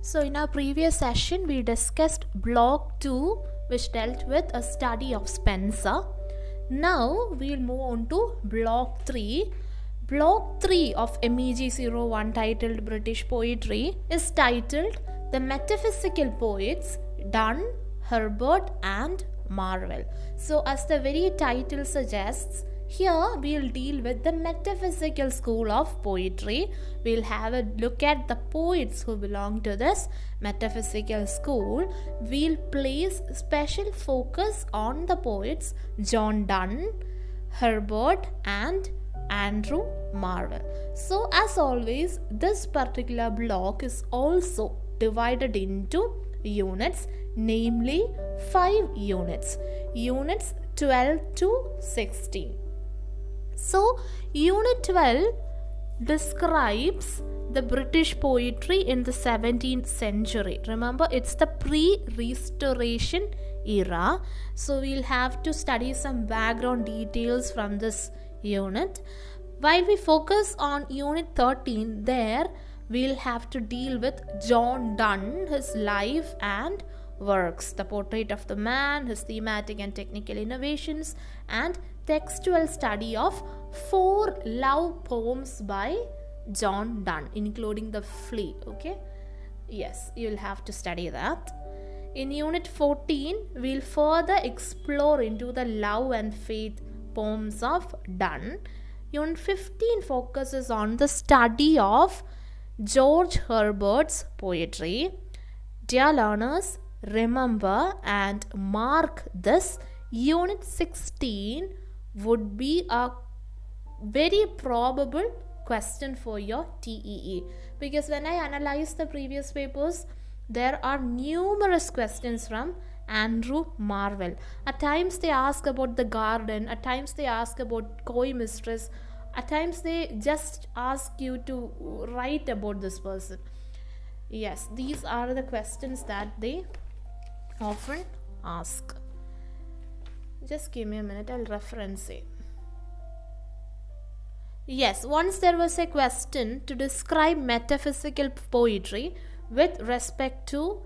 So in our previous session, we discussed block 2, which dealt with a study of Spenser. Now we'll move on to block 3. Block 3 of MEG-01 titled British Poetry is titled The Metaphysical Poets, Donne, Herbert and Marvell. So as the very title suggests, here we'll deal with the metaphysical school of poetry. We'll have a look at the poets who belong to this metaphysical school. We'll place special focus on the poets John Donne, Herbert and Andrew Marvell. So as always, this particular block is also divided into units, namely 5 units. Units 12 to 16. So, Unit 12 describes the British poetry in the 17th century. Remember, it's the pre-Restoration era. So, we'll have to study some background details from this unit. While we focus on Unit 13, there we'll have to deal with John Donne, his life and works, the portrait of the man, his thematic and technical innovations, and textual study of 4 love poems by John Donne, including the Flea. Okay, yes, you'll have to study that. In Unit 14, we'll further explore into the love and faith poems of Donne. Unit 15 focuses on the study of George Herbert's poetry. Dear learners, remember and mark this. Unit 16 would be a very probable question for your TEE, because when I analyze the previous papers, there are numerous questions from Andrew Marvell. At times they ask about the garden, at times they ask about coy mistress, at times they just ask you to write about this person. Yes, these are the questions that they often ask. Just give me a minute, I'll reference it. Yes, once there was a question to describe metaphysical poetry with respect to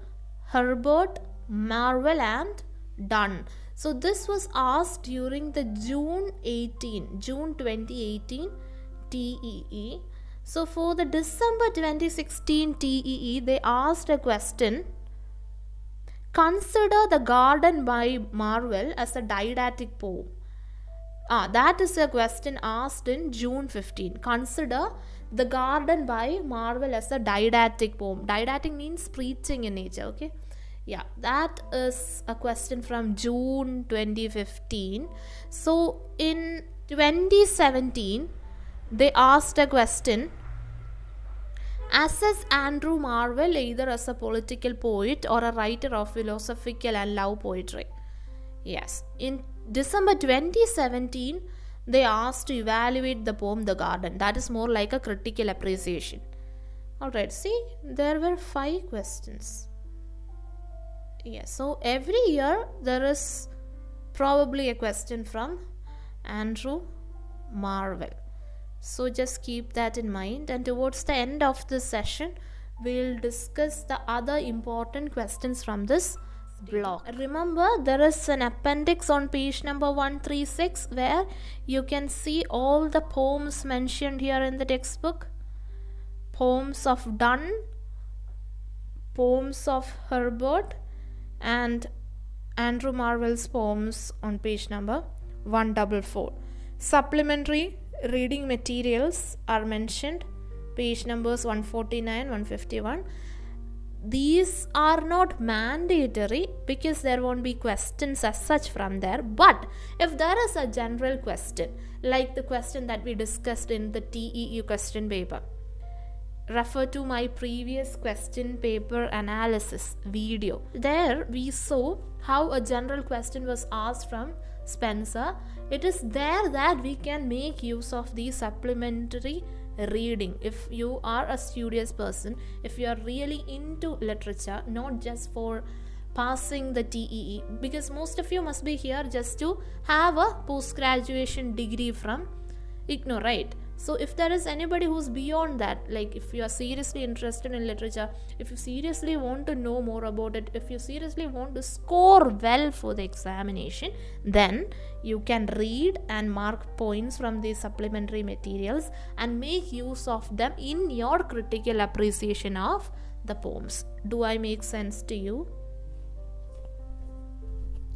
Herbert, Marvell and Donne. So this was asked during the June 2018 TEE. So for the December 2016 TEE, they asked a question. Consider the Garden by Marvell as a didactic poem. That is a question asked in June 15. Consider the Garden by Marvell as a didactic poem. Didactic means preaching in nature, okay? Yeah, that is a question from June 2015. So in 2017, they asked a question. Assess Andrew Marvell either as a political poet or a writer of philosophical and love poetry. Yes, in December 2017, they asked to evaluate the poem The Garden. That is more like a critical appreciation. Alright, see, there were 5 questions. Yes, so every year there is probably a question from Andrew Marvell. So just keep that in mind, and towards the end of this session, we'll discuss the other important questions from this block. Remember, there is an appendix on page number 136 where you can see all the poems mentioned here in the textbook. Poems of Donne, poems of Herbert and Andrew Marvell's poems on page number 144. Supplementary reading materials are mentioned, page numbers 149, 151. These are not mandatory because there won't be questions as such from there, but if there is a general question like the question that we discussed in the TEE question paper, refer to my previous question paper analysis video. There we saw how a general question was asked from Spenser. It is there that we can make use of the supplementary reading. If you are a studious person, if you are really into literature, not just for passing the TEE, because most of you must be here just to have a post-graduation degree from IGNOU, right? So if there is anybody who's beyond that, like if you are seriously interested in literature, if you seriously want to know more about it, if you seriously want to score well for the examination, then you can read and mark points from these supplementary materials and make use of them in your critical appreciation of the poems. Do I make sense to you?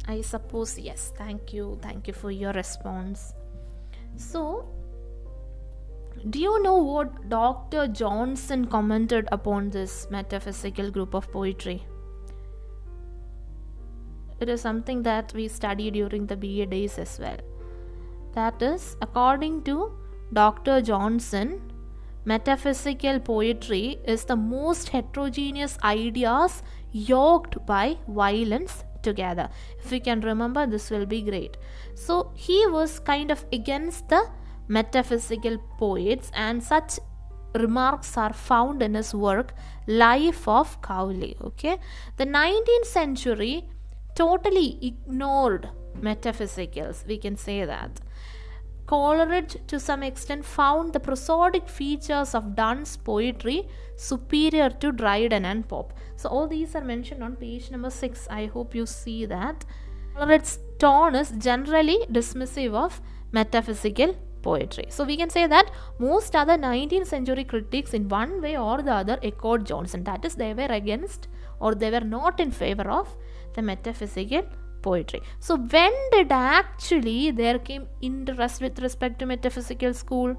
I suppose yes. Thank you for your response. So, do you know what Dr. Johnson commented upon this metaphysical group of poetry? It is something that we studied during the BA days as well. That is, according to Dr. Johnson, metaphysical poetry is the most heterogeneous ideas yoked by violence together. If you can remember, this will be great. So he was kind of against the metaphysical poets, and such remarks are found in his work Life of Cavalier. Okay, the 19th century totally ignored metaphysicals, we can say that. Coleridge to some extent found the prosodic features of Donne's poetry superior to Dryden and Pope. So all these are mentioned on page number 6. I hope you see that. Coleridge's tone is generally dismissive of metaphysical poetry. So we can say that most other 19th century critics in one way or the other echoed Johnson. That is, they were against or they were not in favor of the metaphysical poetry. So when did actually there came interest with respect to metaphysical school?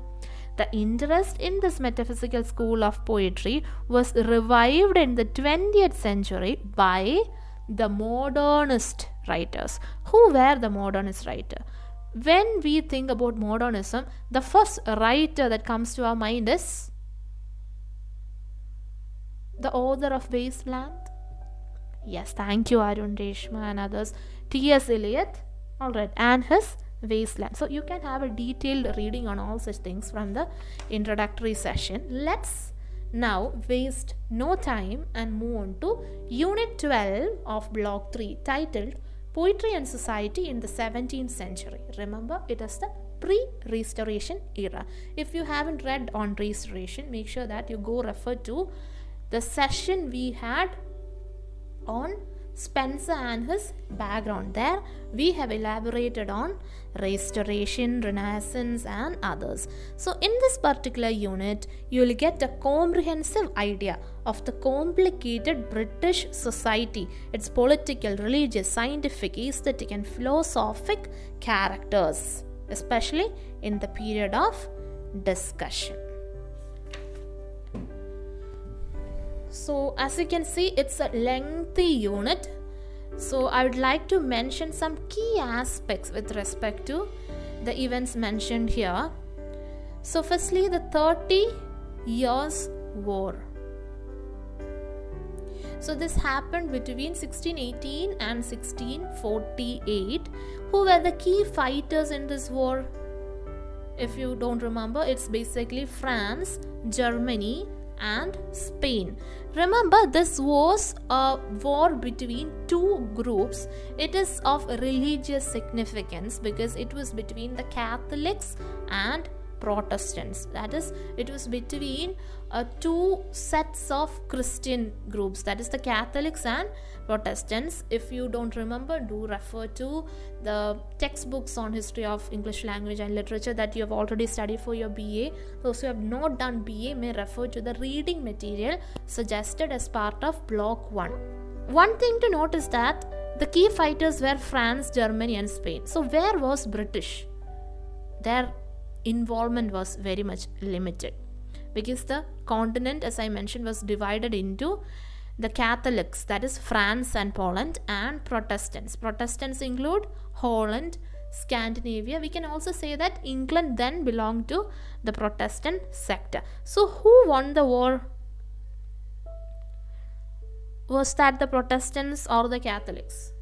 The interest in this metaphysical school of poetry was revived in the 20th century by the modernist writers. Who were the modernist writers? When we think about modernism, the first writer that comes to our mind is the author of Wasteland. Yes, thank you, Arun Reshma and others. T.S. Eliot, alright, and his Wasteland. So you can have a detailed reading on all such things from the introductory session. Let's now waste no time and move on to Unit 12 of Block 3, titled Poetry and Society in the 17th Century. Remember, it is the pre-Restoration era. If you haven't read on Restoration, make sure that you go refer to the session we had on Spencer and his background. There we have elaborated on Restoration, Renaissance and others. So in this particular unit, you will get a comprehensive idea of the complicated British society, its political, religious, scientific, aesthetic and philosophic characters, especially in the period of discussion. So as you can see, it's a lengthy unit. So I would like to mention some key aspects with respect to the events mentioned here. So firstly, the 30 Years' War. So this happened between 1618 and 1648. Who were the key fighters in this war? If you don't remember, it's basically France, Germany and Spain. Remember, this was a war between two groups. It is of religious significance because it was between the Catholics and Protestants. That is, it was between two sets of Christian groups, that is the Catholics and Protestants. If you don't remember, do refer to the textbooks on history of English language and literature that you have already studied for your BA. Those who have not done BA may refer to the reading material suggested as part of Block 1. One thing to note is that the key fighters were France, Germany and Spain. So where was British? Their involvement was very much limited because the continent, as I mentioned, was divided into the Catholics, that is France and Poland, and Protestants. Protestants include Holland, Scandinavia. We can also say that England then belonged to the Protestant sector. So who won the war? Was that the Protestants or the Catholics?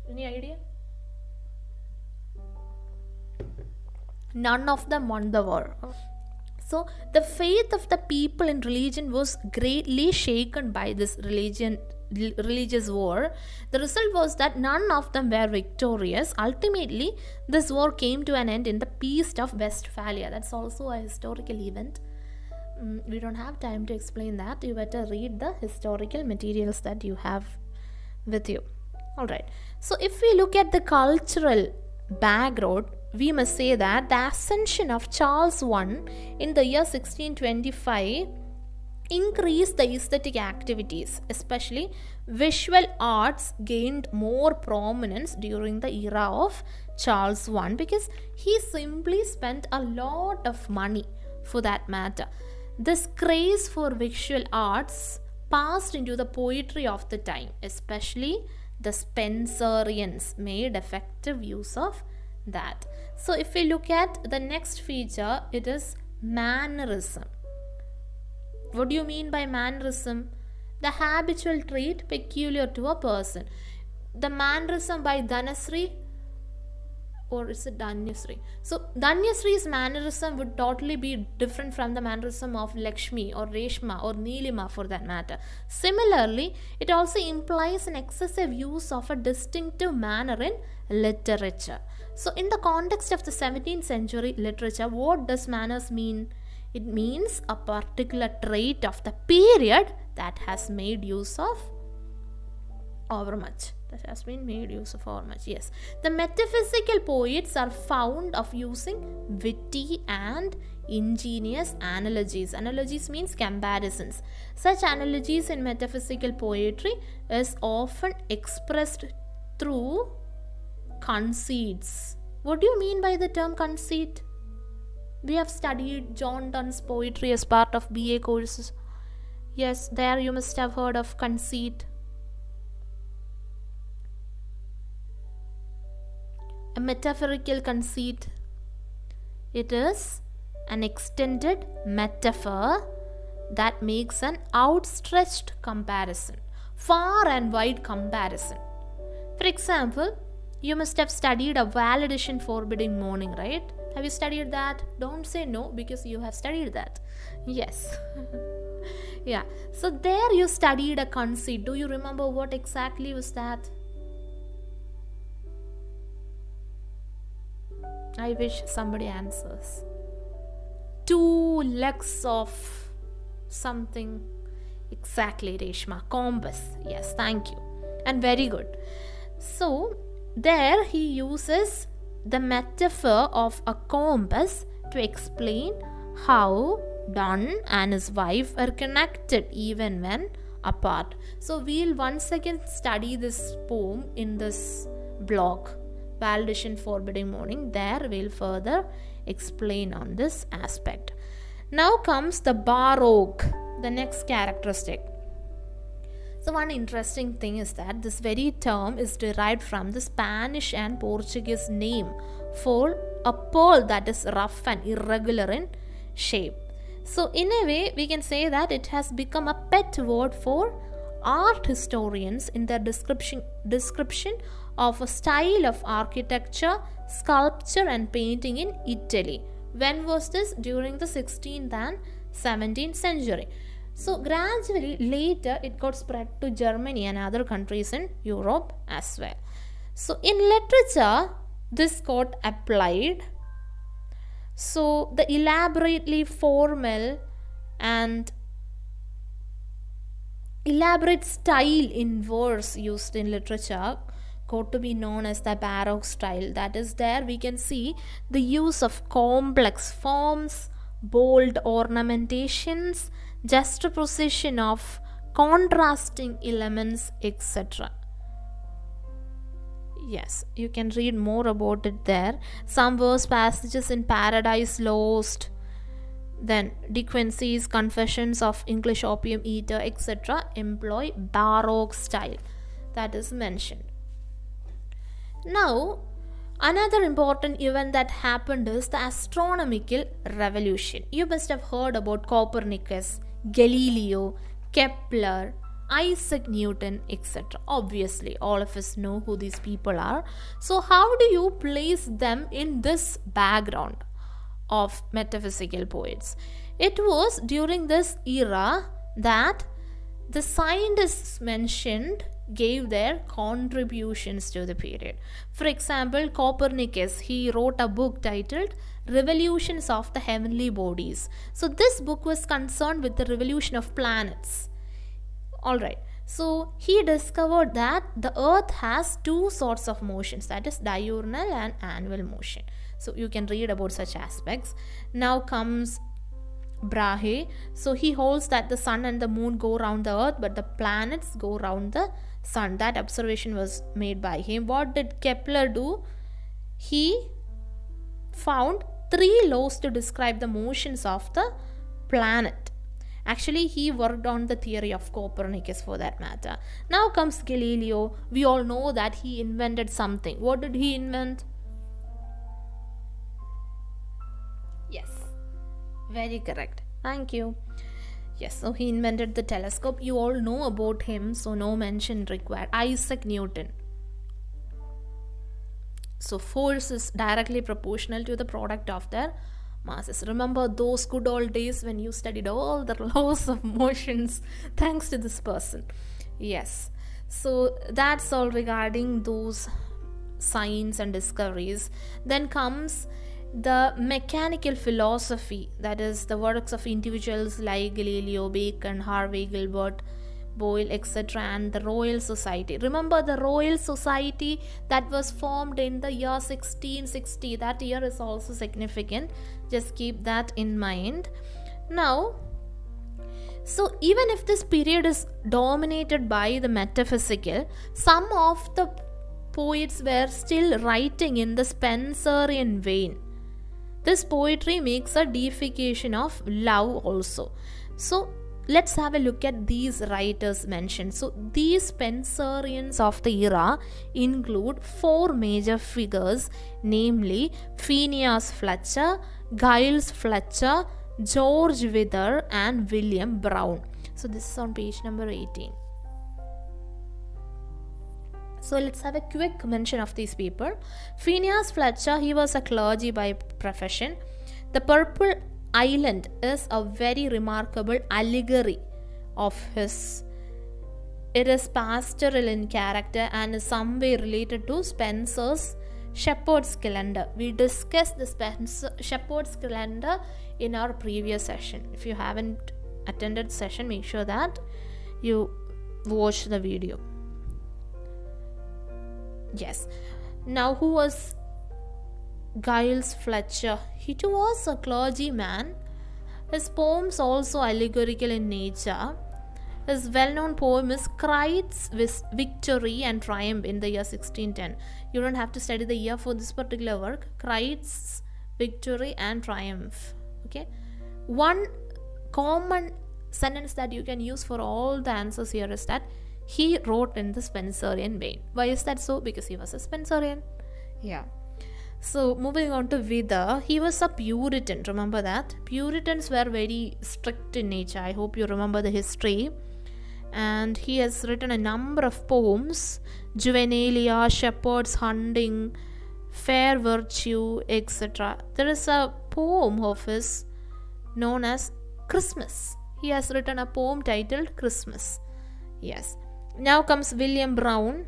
Any idea? None of them won the war. So So the faith of the people in religion was greatly shaken by this religious war. The result was that none of them were victorious. Ultimately, this war came to an end in the Peace of Westphalia. That's also a historical event. We don't have time to explain that. You better read the historical materials that you have with you. Alright, so if we look at the cultural background, we must say that the ascension of Charles I in the year 1625 increased the aesthetic activities, especially visual arts gained more prominence during the era of Charles I, because he simply spent a lot of money for that matter. This craze for visual arts passed into the poetry of the time, especially the Spensarians made effective use of that. So if we look at the next feature, it is mannerism. What do you mean by mannerism? The habitual trait peculiar to a person. The mannerism by Dhanasri, or is it Dhanyasri? So Dhanyasri's mannerism would totally be different from the mannerism of Lakshmi or Reshma or Neelima for that matter. Similarly, it also implies an excessive use of a distinctive manner in literature. So in the context of the 17th century literature, what does manners mean? It means a particular trait of the period that has made use of overmuch. That has been made use of overmuch. Yes. The metaphysical poets are fond of using witty and ingenious analogies. Analogies means comparisons. Such analogies in metaphysical poetry is often expressed through conceits. What do you mean by the term conceit? We have studied John Donne's poetry as part of BA courses. Yes, there you must have heard of conceit. A metaphorical conceit. It is an extended metaphor that makes an outstretched comparison, far and wide comparison. For example, you must have studied a valediction forbidding mourning, right? Have you studied that? Don't say no, because you have studied that. Yes. Yeah. So there you studied a conceit. Do you remember what exactly was that? I wish somebody answers. 2 legs of something. Exactly, Reshma. Compass. Yes, thank you. And very good. So, there he uses the metaphor of a compass to explain how Donne and his wife are connected even when apart. So, we'll once again study this poem in this blog. Valediction forbidding mourning. There we'll further explain on this aspect. Now comes the Baroque, the next characteristic. So one interesting thing is that this very term is derived from the Spanish and Portuguese name for a pearl that is rough and irregular in shape. So in a way we can say that it has become a pet word for art historians in their description of a style of architecture, sculpture and painting in Italy. When was this? During the 16th and 17th century. So gradually later it got spread to Germany and other countries in Europe as well. So in literature this got applied. So the elaborately formal and elaborate style in verse used in literature got to be known as the Baroque style. That is, there we can see the use of complex forms, bold ornamentations, juxtaposition of contrasting elements, etc. Yes, you can read more about it there. Some verse passages in Paradise Lost, then De Quincey's Confessions of English Opium Eater, etc. employ Baroque style that is mentioned. Now, another important event that happened is the Astronomical Revolution. You must have heard about Copernicus, Galileo, Kepler, Isaac Newton, etc. Obviously, all of us know who these people are. So, how do you place them in this background of metaphysical poets? It was during this era that the scientists mentioned gave their contributions to the period. For example, Copernicus, he wrote a book titled Revolutions of the Heavenly Bodies. So this book was concerned with the revolution of planets. Alright, so he discovered that the earth has two sorts of motions, that is diurnal and annual motion. So you can read about such aspects. Now comes Brahe. So he holds that the sun and the moon go around the earth, but the planets go around the sun. That observation was made by him. What did Kepler do? He found 3 laws to describe the motions of the planet. Actually, he worked on the theory of Copernicus for that matter. Now comes Galileo. We all know that he invented something. What did he invent? Yes, very correct. Thank you. Yes, so he invented the telescope. You all know about him, so no mention required. Isaac Newton. So force is directly proportional to the product of their masses. Remember those good old days when you studied all the laws of motions thanks to this person. Yes, so that's all regarding those science and discoveries. Then comes the mechanical philosophy, that is the works of individuals like Galileo, Bacon, Harvey, Gilbert, Boyle, etc., and the Royal Society. Remember the Royal Society that was formed in the year 1660. That year is also significant. Just keep that in mind. Now, so even if this period is dominated by the metaphysical, some of the poets were still writing in the Spensarian vein. This poetry makes a deification of love also. So let's have a look at these writers mentioned. So these Spensarians of the era include 4 major figures, namely Phineas Fletcher, Giles Fletcher, George Wither, and William Brown. So this is on page number 18. So let's have a quick mention of these people. Phineas Fletcher, he was a clergy by profession. The Purple Island is a very remarkable allegory of his. It is pastoral in character and is some way related to Spenser's Shepherd's Calendar. We discussed the Shepherd's Calendar in our previous session. If you haven't attended session, make sure that you watch the video. Yes. Now, who was Giles Fletcher? He too was a clergyman. His poems also allegorical in nature. His well-known poem is Christ's Victory and Triumph in the year 1610. You don't have to study the year for this particular work. Christ's Victory and Triumph. Okay. One common sentence that you can use for all the answers here is that he wrote in the Spensarian vein. Why is that so? Because he was a Spensarian. Yeah. So moving on to Wither, he was a Puritan. Remember that? Puritans were very strict in nature. I hope you remember the history. And he has written a number of poems: Juvenilia, Shepherds Hunting, Fair Virtue, etc. There is a poem of his known as Christmas. He has written a poem titled Christmas. Yes. Now comes William Brown.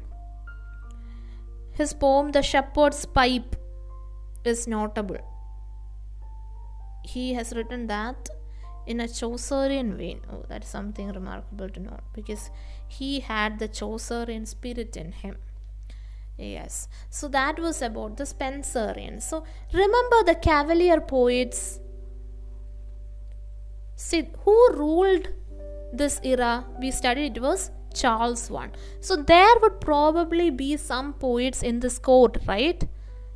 His poem The Shepherd's Pipe is notable. He has written that in a Chaucerian vein. Oh, that's something remarkable to know, because he had the Chaucerian spirit in him. Yes. So that was about the Spensarians. So remember the Cavalier Poets. See, who ruled this era? We studied it was Charles I. So there would probably be some poets in this court, right?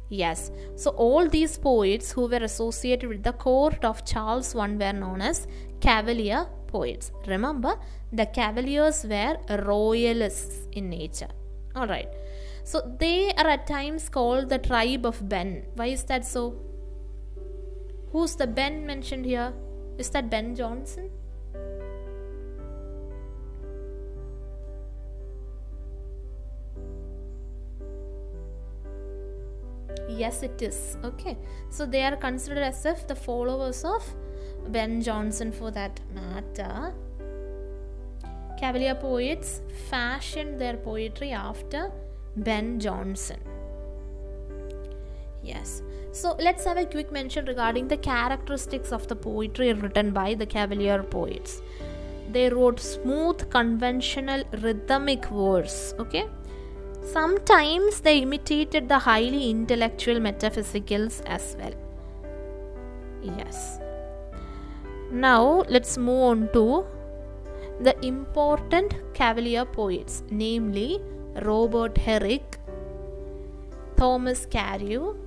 Yes. So all these poets who were associated with the court of Charles I were known as Cavalier Poets. Remember, the Cavaliers were royalists in nature. Alright. So they are at times called the tribe of Ben. Why is that so? Who's the Ben mentioned here? Is that Ben Jonson? Yes, it is. Okay. So they are considered as if the followers of Ben Jonson for that matter. Cavalier poets fashioned their poetry after Ben Jonson. Yes. So let's have a quick mention regarding the characteristics of the poetry written by the Cavalier poets. They wrote smooth, conventional, rhythmic verse. Okay. Sometimes they imitated the highly intellectual metaphysicals as well. Yes. Now let's move on to the important Cavalier poets, namely Robert Herrick, Thomas Cario,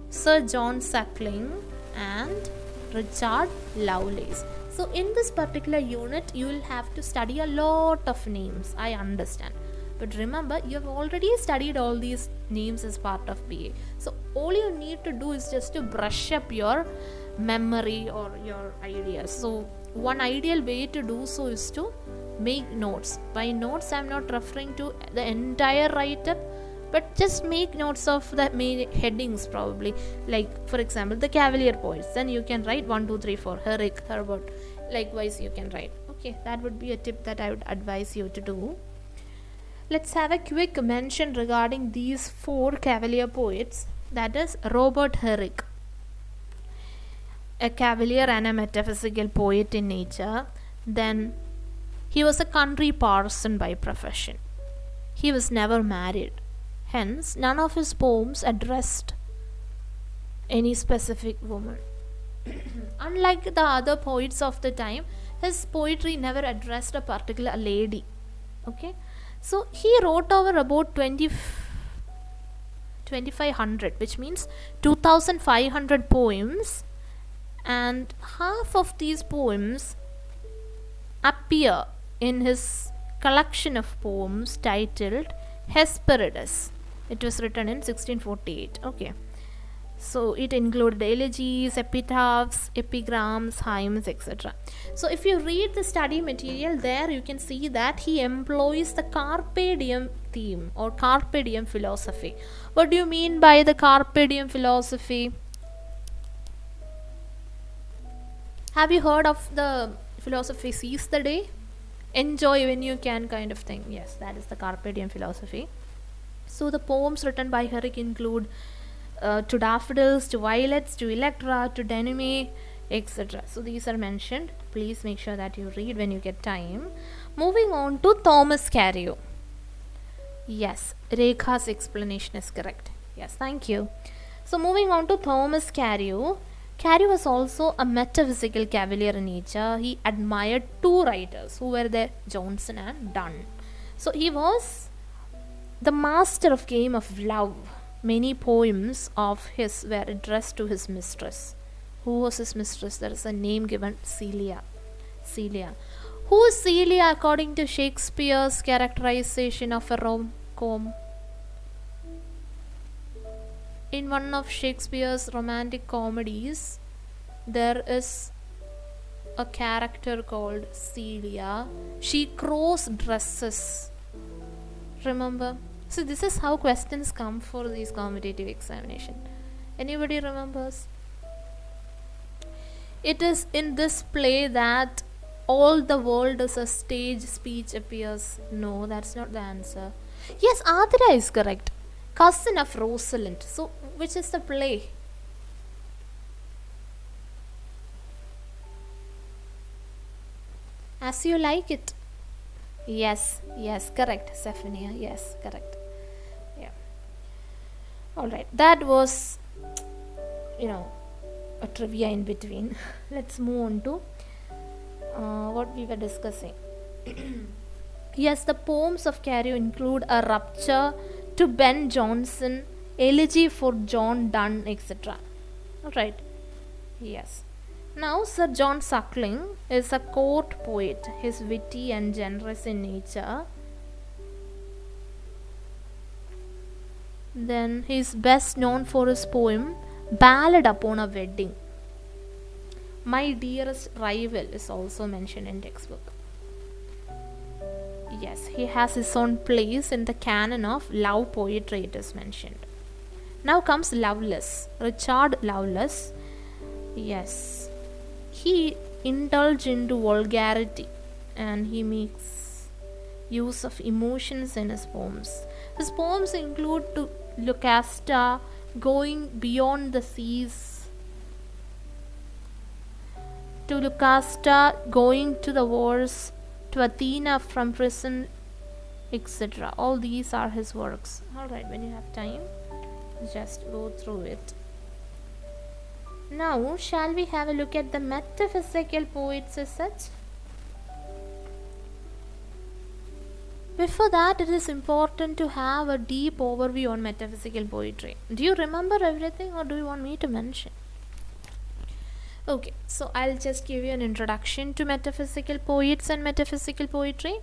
Sir John Suckling, and Richard Lovelace. So in this particular unit, you will have to study a lot of names, I understand. But remember, you have already studied all these names as part of BA. So all you need to do is just to brush up your memory or your ideas. So one ideal way to do so is to make notes. By notes, I am not referring to the entire write-up, but just make notes of the main headings probably. Like for example, the Cavalier poets. Then you can write 1, 2, 3, 4, Herrick, Herbert. Likewise, you can write. Okay, that would be a tip that I would advise you to do. Let's have a quick mention regarding these 4 Cavalier poets. That is Robert Herrick, a Cavalier and a metaphysical poet in nature. Then he was a country parson by profession. He was never married. Hence, none of his poems addressed any specific woman. Unlike the other poets of the time, his poetry never addressed a particular lady. Okay, so he wrote over about 2500, which means 2500 poems, and half of these poems appear in his collection of poems titled Hesperides. It was written in 1648. Okay, so it included elegies, epitaphs, epigrams, hymns, etc. So if you read the study material, there you can see that he employs the carpe diem theme or carpe diem philosophy. What do you mean by the carpe diem philosophy? Have you heard of the philosophy seize the day, enjoy when you can kind of thing? Yes, that is the carpe diem philosophy. So the poems written by Herrick include To Daffodils, to Violets, to Electra, to Denime, etc. So these are mentioned. Please make sure that you read when you get time. Moving on to Thomas Cario. Yes, Rekha's explanation is correct. Yes, thank you. So moving on to Thomas Cario. Cario was also a metaphysical Cavalier in nature. He admired 2 writers who were there, Jonson and Donne. So he was the master of game of love. Many poems of his were addressed to his mistress. Who was his mistress? There is a name given, Celia. Celia. Who is Celia according to Shakespeare's characterization of a rom-com? In one of Shakespeare's romantic comedies, there is a character called Celia. She cross-dresses. Remember? So this is how questions come for these competitive examination. Anybody remembers? It is in this play that all the world is a stage speech appears. No, that's not the answer. Yes, Adira is correct. Cousin of Rosalind. So which is the play? As You Like It. Yes, correct. Zephania, yes, correct. Yeah. Alright, that was, a trivia in between. Let's move on to what we were discussing. Yes, the poems of Cario include a rupture to Ben Jonson, elegy for John Donne, etc. Alright, yes. Now, Sir John Suckling is a court poet. He is witty and generous in nature. Then he is best known for his poem Ballad Upon a Wedding. My Dearest Rival is also mentioned in textbook. Yes, he has his own place in the canon of love poetry, it is mentioned. Now comes Lovelace, Richard Lovelace. Yes, he indulge into vulgarity, and he makes use of emotions in his poems. His poems include to Lucasta, Going Beyond the Seas, to Lucasta, Going to the Wars, to Athena from Prison, etc. All these are his works. Alright, when you have time, just go through it. Now, shall we have a look at the metaphysical poets as such? Before that, it is important to have a deep overview on metaphysical poetry. Do you remember everything, or do you want me to mention? Okay, so I'll just give you an introduction to metaphysical poets and metaphysical poetry.